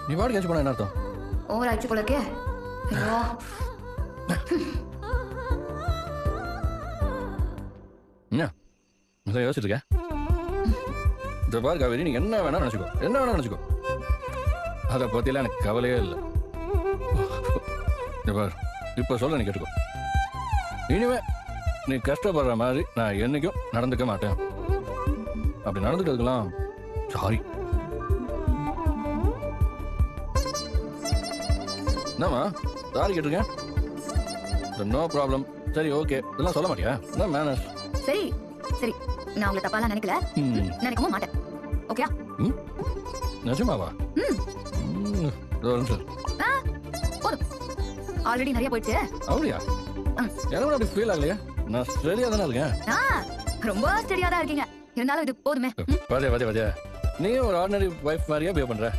நீ பாட்டு கேட்சி போனா என்ன அர்த்தம்? ஓவர் ஆயிடுச்சு போல இருக்கே. ஐயோ என்ன இதை யோசிச்சுட்டு இருக்க? இந்த பாரு காவேரி, நீ என்ன வேணா நினைச்சுக்கோ, என்ன வேணா நினைச்சுக்கோ, அதை பத்தியெல்லாம் எனக்கு கவலையே இல்லை. இந்த பாரு, இப்ப சொல்ல நீ கேட்டுக்கோ. இனிமே நீ கஷ்டப்படுற மாதிரி நான் என்னைக்கும் நடந்துக்க மாட்டேன். அப்படி நடந்துக்கிறதுக்கெல்லாம் சாரி. என்னம்மா சாரி கேட்டிருக்கேன்? No problem. சரி ஓகே, இதெல்லாம் சொல்ல மாட்டியா? என்ன மேனர்ஸ்? சரி சரி, நான் உங்களை தப்பாலாம் நினைக்கல, நினைக்கவும் மாட்டேன். ஓகே? நிஜமாவா? போதும், ஆல்ரெடி நிறைய போயிடுச்சு. அப்படியா? எனக்கு அப்படி ஃபீல் ஆகலையா? நான் ஸ்டெடியா தானே இருக்கேன். ரொம்ப ஸ்டெடியா தான் இருக்கீங்க, இருந்தாலும் இது போதுமே. பாத்தியா பாத்தியா பாத்தியா, நீ ஒரு ஆர்டினரி வைஃப் மாதிரியா பிஹேவ் பண்ற.